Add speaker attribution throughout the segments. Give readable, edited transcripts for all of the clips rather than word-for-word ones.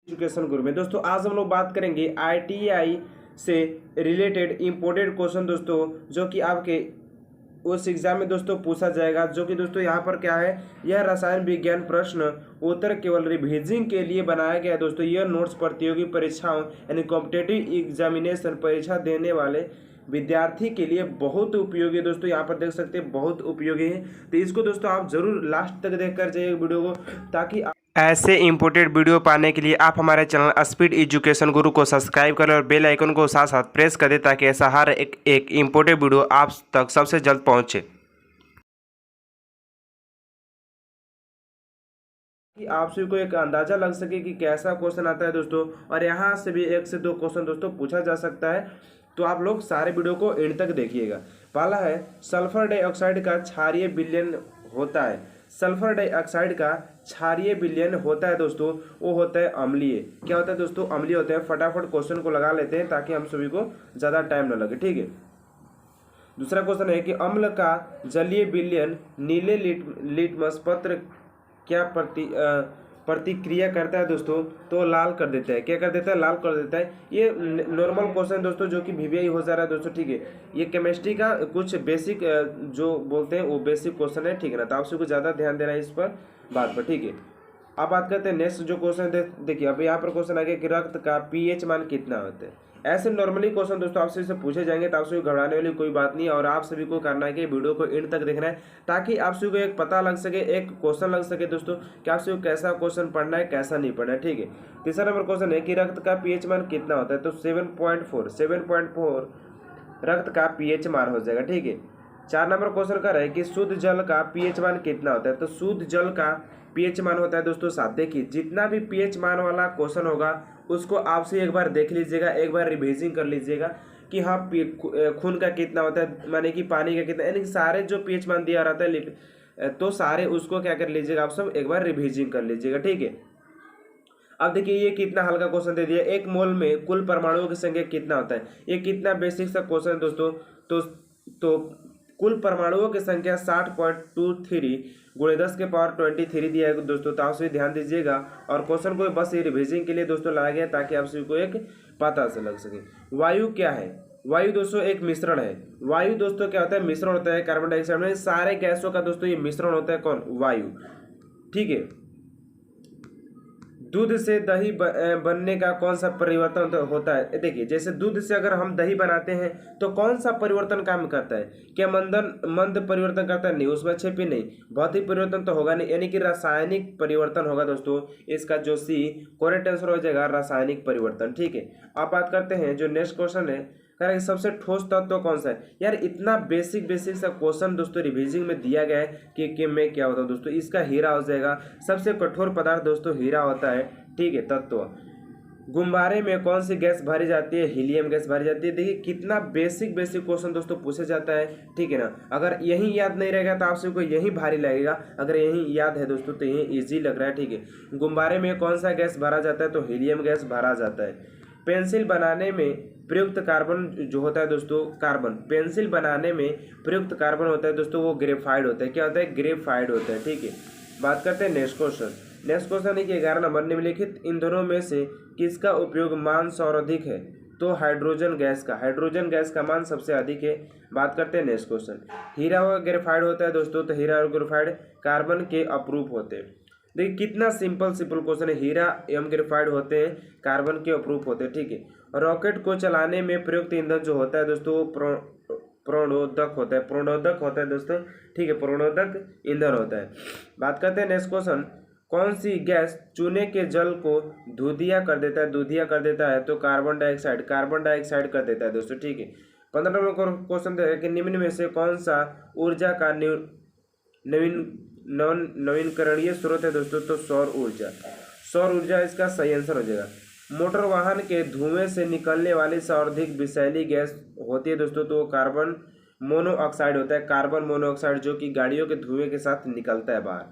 Speaker 1: Education गुरु में दोस्तों आज हम लोग बात करेंगे आईटीआई से रिलेटेड इंपोर्टेड क्वेश्चन दोस्तों, जो कि आपके उस एग्जाम में दोस्तों पूछा जाएगा। जो कि दोस्तों यहाँ पर क्या है, यह रसायन विज्ञान प्रश्न उत्तर केवल रिवीजिंग के लिए बनाया गया है दोस्तों। यह नोट्स प्रतियोगी परीक्षाओं यानी कॉम्पिटेटिव एग्जामिनेशन परीक्षा देने वाले विद्यार्थी के लिए बहुत उपयोगी है दोस्तों। यहाँ पर देख सकते हैं बहुत उपयोगी है, तो इसको दोस्तों आप जरूर लास्ट तक देख कर जाइए वीडियो को, ताकि ऐसे इंपोर्टेंट वीडियो पाने के लिए आप हमारे चैनल स्पीड एजुकेशन गुरु को सब्सक्राइब करें और बेल आइकन को साथ साथ प्रेस कर दें, ताकि ऐसा हर एक इंपोर्टेंट वीडियो आप तक सबसे जल्द पहुंचे। कि आप सभी को एक अंदाजा लग सके कि कैसा क्वेश्चन आता है दोस्तों, और यहाँ से भी 1 से 2 क्वेश्चन दोस्तों पूछा जा सकता है। तो आप लोग सारे वीडियो को एंड तक देखिएगा। पहला है सल्फर डाइऑक्साइड का क्षारीय विलयन होता है। सल्फर डाइऑक्साइड का क्षारीय विलयन होता है दोस्तों, वो होता है अम्लीय। क्या होता है दोस्तों? अम्लीय होता है। फटाफट क्वेश्चन को लगा लेते हैं ताकि हम सभी को ज़्यादा टाइम न लगे, ठीक है। दूसरा क्वेश्चन है कि अम्ल का जलीय विलयन नीले लिटमस पत्र क्या प्रतिक्रिया करता है दोस्तों? तो लाल कर देता है। क्या कर देता है? लाल कर देता है। ये नॉर्मल क्वेश्चन दोस्तों, जो कि वीवीआई हो जा रहा है दोस्तों, ठीक है। ये केमिस्ट्री का कुछ बेसिक जो बोलते हैं वो बेसिक क्वेश्चन है, ठीक है ना। तो आप सबको ज़्यादा ध्यान देना है इस पर बात पर, ठीक है। अब बात करते हैं नेक्स्ट जो क्वेश्चन देखिए। अब यहाँ पर क्वेश्चन आ गया कि रक्त का पीएच मान कितना होता है। ऐसे नॉर्मली क्वेश्चन दोस्तों आपसे से पूछे जाएंगे, तो आप सभी घबराने वाली कोई बात नहीं है। और आप सभी को करना है कि वीडियो को एंड तक देखना है, ताकि आप सभी को एक पता लग सके, एक क्वेश्चन लग सके दोस्तों कि आप सभी को कैसा क्वेश्चन पढ़ना है, कैसा नहीं पढ़ना है, ठीक है। तीसरा नंबर क्वेश्चन है कि रक्त का पीएच मान कितना होता है? तो 7.4 रक्त का पीएच मान हो जाएगा, ठीक है। 4 नंबर क्वेश्चन कर रहा है कि शुद्ध जल का पीएच मान कितना होता है? तो शुद्ध जल का पीएच मान होता है दोस्तों 7। देखिए जितना भी पीएच मान वाला क्वेश्चन होगा उसको आपसे एक बार देख लीजिएगा, एक बार रिवीजिंग कर लीजिएगा कि हाँ खून का कितना होता है, माने कि पानी का कितना, यानी सारे जो पीएच मान दिया रहता है तो सारे उसको क्या कर लीजिएगा, आप सब एक बार रिवीजिंग कर लीजिएगा, ठीक है। अब देखिए ये कितना हल्का क्वेश्चन दे दिया, 1 मोल में कुल परमाणुओं की संख्या कितना होता है। ये कितना बेसिक सा क्वेश्चन है दोस्तों। तो कुल परमाणुओं की संख्या 60.23 गुणे 10 के पावर 23 दिया है दोस्तों। तो आप सभी ध्यान दीजिएगा, और क्वेश्चन को बस ये रिवीजिंग के लिए दोस्तों लाया गया ताकि आप सभी को एक पता से लग सके। वायु क्या है? वायु दोस्तों एक मिश्रण है। वायु दोस्तों क्या होता है? मिश्रण होता है कार्बन डाइऑक्साइड में सारे गैसों का दोस्तों ये मिश्रण होता है। कौन? वायु, ठीक है। दूध से दही बनने का कौन सा परिवर्तन होता है? देखिए जैसे दूध से अगर हम दही बनाते हैं तो कौन सा परिवर्तन काम करता है? क्या मंद परिवर्तन करता है? नहीं, उसमें छिपी नहीं। भौतिक परिवर्तन तो होगा नहीं, यानी कि रासायनिक परिवर्तन होगा दोस्तों। इसका जो सी करेक्ट आंसर हो जाएगा रासायनिक परिवर्तन, ठीक है। अब बात करते हैं जो नेक्स्ट क्वेश्चन है, कह रहा है सबसे ठोस तत्व कौन सा है। यार इतना बेसिक सा क्वेश्चन दोस्तों रिवीजिंग में दिया गया है कि में क्या होता है दोस्तों, इसका हीरा हो जाएगा। सबसे कठोर पदार्थ दोस्तों हीरा होता है, ठीक है, तत्व। गुब्बारे में कौन सी गैस भरी जाती है? हीलियम गैस भरी जाती है। देखिए कितना बेसिक क्वेश्चन दोस्तों पूछा जाता है, ठीक है ना। अगर यही याद नहीं रहेगा तो आप सबको यही भारी लगेगा, अगर यही याद है दोस्तों तो यही ईजी लग रहा है, ठीक है। गुब्बारे में कौन सा गैस भरा जाता है? तो हीलियम गैस भरा जाता है। पेंसिल बनाने में प्रयुक्त कार्बन जो होता है दोस्तों, कार्बन पेंसिल बनाने में प्रयुक्त कार्बन होता है दोस्तों, वो ग्रेफाइड होता है। क्या होता है? ग्रेफाइड होता है, ठीक है। बात करते हैं नेक्स्ट क्वेश्चन। नेक्स्ट क्वेश्चन है कि 11 नंबर, निम्नलिखित ईंधनों में से किसका उपयोग मान सर्वाधिक है? तो हाइड्रोजन गैस का। हाइड्रोजन गैस का मान सबसे अधिक है। बात करते हैं नेक्स्ट क्वेश्चन। हीरा और ग्रेफाइड होता है दोस्तों, तो हीरा और ग्रेफाइड कार्बन के अपरूप होते हैं। देखिए कितना सिंपल क्वेश्चन है। हीरा एवं ग्रेफाइड होते हैं, कार्बन के अपरूप होते हैं, ठीक है। रॉकेट को चलाने में प्रयुक्त ईंधन जो होता है दोस्तों वो प्रणोदक होता है। प्रणोदक होता है दोस्तों, ठीक है, प्रणोदक ईंधन होता है। बात करते हैं नेक्स्ट क्वेश्चन। कौन सी गैस चूने के जल को दूधिया कर देता है? दूधिया कर देता है तो कार्बन डाइऑक्साइड कर देता है दोस्तों, ठीक है। 15 नंबर क्वेश्चन है कि निम्न में से कौन सा ऊर्जा का नवीनकरणीय स्रोत है दोस्तों? तो सौर ऊर्जा। सौर ऊर्जा इसका सही आंसर हो जाएगा। मोटर वाहन के धुएं से निकलने वाली सर्वाधिक विषैली गैस होती है दोस्तों, तो वो कार्बन मोनोऑक्साइड होता है। कार्बन मोनोऑक्साइड जो कि गाड़ियों के धुएं के साथ निकलता है बाहर।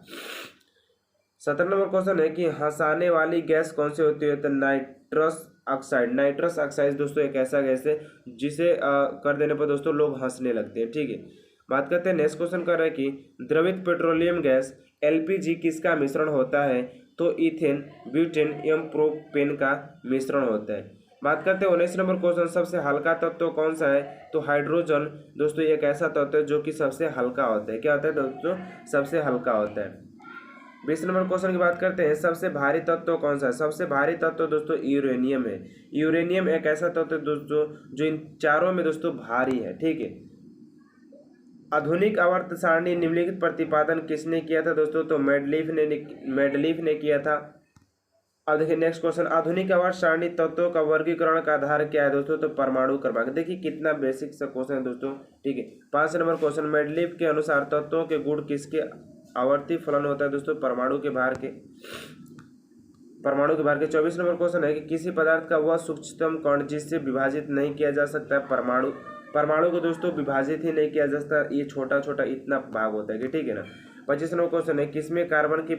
Speaker 1: 17 नंबर क्वेश्चन है कि हंसाने वाली गैस कौन सी होती है? तो नाइट्रस ऑक्साइड। नाइट्रस ऑक्साइड दोस्तों एक ऐसा गैस है जिसे कर देने पर दोस्तों लोग हंसने लगते हैं, ठीक है। बात करते हैं नेक्स्ट क्वेश्चन कर रहा है कि द्रवित पेट्रोलियम गैस एलपीजी किसका मिश्रण होता है? तो इथेन ब्यूटेन एवं प्रोपेन का मिश्रण होता है। बात करते हैं 19 नंबर क्वेश्चन, सबसे हल्का तत्व कौन सा है? तो हाइड्रोजन दोस्तों एक ऐसा तत्व है जो कि सबसे हल्का होता है। क्या होता है दोस्तों? सबसे हल्का होता है। 20 नंबर क्वेश्चन की बात करते हैं, सबसे भारी तत्व कौन सा है? सबसे भारी तत्व दोस्तों यूरेनियम है। यूरेनियम एक ऐसा तत्व है दोस्तों जो इन चारों में दोस्तों भारी है। ठीक है। आधुनिक आवर्त सारणी निम्नलिखित प्रतिपादन किसने किया था दोस्तों? तो मेंडलीफ ने किया था। अब देखिए नेक्स्ट क्वेश्चन, आधुनिक आवर्त सारणी तत्वों का वर्गीकरण का आधार क्या है दोस्तों? तो परमाणु क्रमांक। देखिए कितना बेसिक सा क्वेश्चन है दोस्तों। ठीक है। 5 नंबर क्वेश्चन, मेंडलीफ के अनुसार तत्वों के गुण किसके आवर्ती फलन होता है दोस्तों? परमाणु के भार के। 24 नंबर क्वेश्चन है कि किसी पदार्थ का वह सूक्ष्मतम कण जिससे विभाजित नहीं किया जा सकता परमाणु। परमाणु को दोस्तों विभाजित ही नहीं किया जा सकता, ये छोटा छोटा इतना भाग होता है कि ठीक है ना। 25 नंबर क्वेश्चन है, किसमें कार्बन की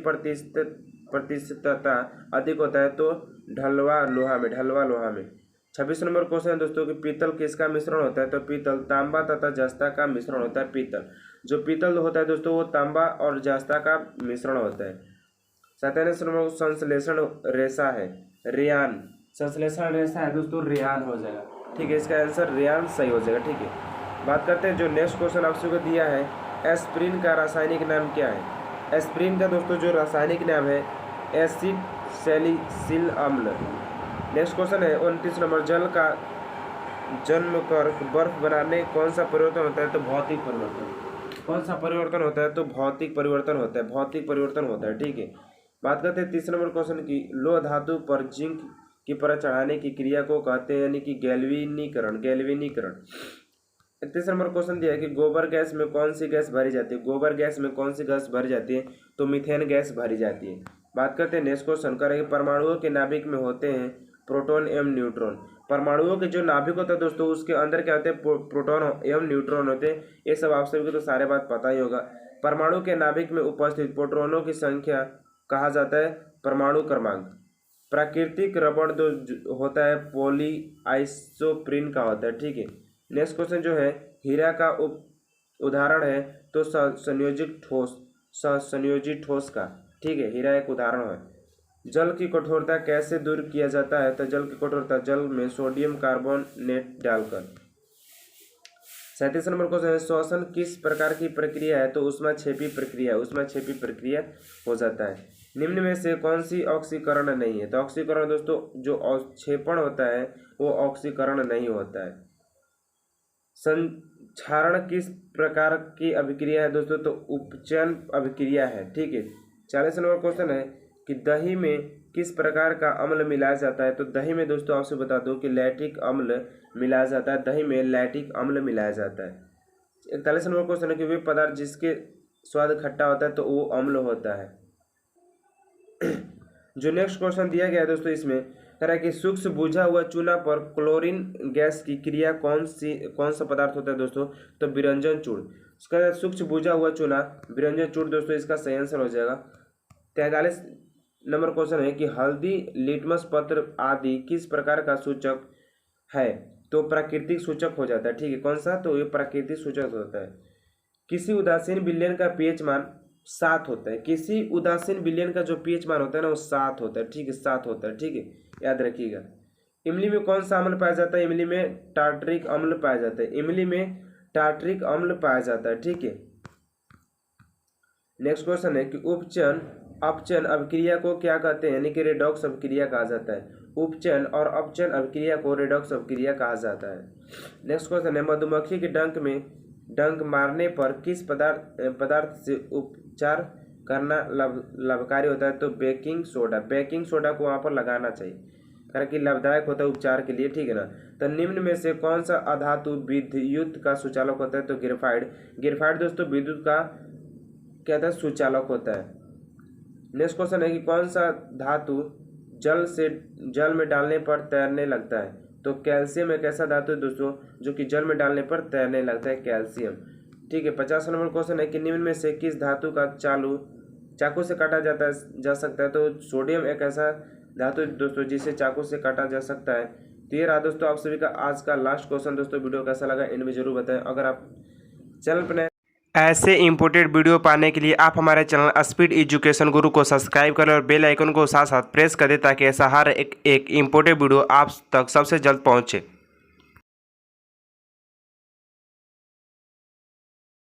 Speaker 1: प्रतिशतता अधिक होता है? तो ढलवा लोहा में। 26 नंबर क्वेश्चन है दोस्तों कि पीतल किसका मिश्रण होता है? तो पीतल तांबा तथा जस्ता का मिश्रण होता है। पीतल जो पीतल होता है दोस्तों वो तांबा और जस्ता का मिश्रण होता है। 27 नंबर संश्लेषण रेशा है रेयान। संश्लेषण रेशा है दोस्तों रेयान हो जाएगा। ठीक है, इसका आंसर रेयान सही हो जाएगा। ठीक है। बात करते हैं जो नेक्स्ट क्वेश्चन आपसे को दिया है, एस्प्रिन का रासायनिक नाम क्या है? एस्प्रिन का दोस्तों जो रासायनिक नाम है एसिड सैलिसिल अम्ल। नेक्स्ट क्वेश्चन है 29 नंबर, जल का जन्म कर बर्फ बनाने कौन सा परिवर्तन होता है? तो भौतिक परिवर्तन। कौन सा परिवर्तन होता है? तो भौतिक परिवर्तन होता है। भौतिक परिवर्तन होता है। ठीक है। बात करते हैं 30 नंबर क्वेश्चन की, लोह धातु पर जिंक की परत चढ़ाने की क्रिया को कहते हैं यानी कि गैल्वेनीकरण। 31 नंबर क्वेश्चन दिया है कि गोबर गैस में कौन सी गैस भरी जाती है? गोबर गैस में कौन सी गैस भरी जाती है? तो मीथेन गैस भरी जाती है। बात करते हैं नेक्स्ट क्वेश्चन करेंगे, परमाणुओं के नाभिक में होते हैं प्रोटॉन एवं न्यूट्रॉन। परमाणुओं के जो नाभिक होता है दोस्तों उसके अंदर क्या होते हैं? प्रोटॉन एवं न्यूट्रॉन होते हैं। ये सब आप सभी को तो सारे बात पता ही होगा। परमाणु के नाभिक में उपस्थित प्रोटॉनों की संख्या कहा जाता है परमाणु क्रमांक। प्राकृतिक रबड़ जो होता है पॉली आइसोप्रीन का होता है। ठीक है। नेक्स्ट क्वेश्चन जो है, हीरा का उदाहरण है तो संयोजित ठोस का। ठीक है, हीरा एक उदाहरण है। जल की कठोरता कैसे दूर किया जाता है? तो जल की कठोरता जल में सोडियम कार्बोनेट डालकर। 37 नंबर क्वेश्चन है, श्वसन किस प्रकार की प्रक्रिया है? तो ऊष्माक्षेपी प्रक्रिया हो जाता है। निम्न में से कौन सी ऑक्सीकरण नहीं है? तो ऑक्सीकरण दोस्तों जो अवक्षेपण होता है वो ऑक्सीकरण नहीं होता है। संक्षारण किस प्रकार की अभिक्रिया है दोस्तों? तो उपचयन अभिक्रिया है। ठीक है। 40 नंबर क्वेश्चन है कि दही में किस प्रकार का अम्ल मिलाया जाता है? तो दही में दोस्तों आपसे बता दूं कि लैक्टिक अम्ल मिलाया जाता है। दही में लैक्टिक अम्ल मिलाया जाता है। 41 नंबर क्वेश्चन है कि वे पदार्थ जिसके स्वाद खट्टा होता है तो वो अम्ल होता है। जो नेक्स्ट क्वेश्चन दिया गया है दोस्तों इसमें कह रहा है कि सूक्ष्म बुझा हुआ चूना पर क्लोरीन गैस की क्रिया कौन सा पदार्थ होता है दोस्तों? तो विरंजन चूर्ण। उसका सूक्ष्म बुझा हुआ चूना विरंजन चूर्ण दोस्तों इसका सही आंसर हो जाएगा। 43 नंबर क्वेश्चन है कि हल्दी लिटमस पत्र आदि किस प्रकार का सूचक है? तो प्राकृतिक सूचक हो जाता है। ठीक है, कौन सा? तो ये प्राकृतिक सूचक होता है। किसी उदासीन विलयन का पीएच मान 7 होता है। किसी उदासीन विलयन का जो पीएच मान होता है ना वो 7 होता है। ठीक है, 7 होता है। ठीक है, याद रखिएगा। इमली में कौन सा अम्ल पाया जाता है? इमली में टार्टरिक अम्ल पाया जाता है। इमली में टार्टरिक अम्ल पाया जाता है। ठीक है। नेक्स्ट क्वेश्चन है कि अपचयन अभिक्रिया को क्या कहते हैं? यानी कि रेडॉक्स अभिक्रिया कहा जाता है। उपचयन और अपचयन अभिक्रिया को रेडॉक्स अभिक्रिया कहा जाता है। नेक्स्ट क्वेश्चन है, मधुमक्खी के डंक मारने पर किस पदार्थ से उपचार करना लाभकारी होता है? तो बेकिंग सोडा को वहाँ पर लगाना चाहिए कारण कि लाभदायक होता है उपचार के लिए। ठीक है ना। तो निम्न में से कौन सा अधातु विद्युत का सुचालक होता है? तो ग्रेफाइट दोस्तों विद्युत का क्या होता है? सुचालक होता है। नेक्स्ट क्वेश्चन है कि कौन सा धातु जल में डालने पर तैरने लगता है? तो कैल्शियम एक ऐसा धातु है दोस्तों जो कि जल में डालने पर तैरने लगता है, कैल्शियम। ठीक है। 50 नंबर क्वेश्चन है कि निम्न में से किस धातु का चाकू से काटा जा सकता है? तो सोडियम एक ऐसा धातु दोस्तों जिसे चाकू से काटा जा सकता है। तो ये रहा दोस्तों आप सभी का आज का लास्ट क्वेश्चन। दोस्तों वीडियो कैसा लगा इनमें जरूर बताएं। अगर आप चैनल पर ऐसे इंपोर्टेड वीडियो पाने के लिए आप हमारे चैनल स्पीड एजुकेशन गुरु को सब्सक्राइब करें और बेल आइकन को साथ साथ प्रेस कर दें ताकि ऐसा हर एक इंपोर्टेड वीडियो आप तक सबसे जल्द पहुंचे।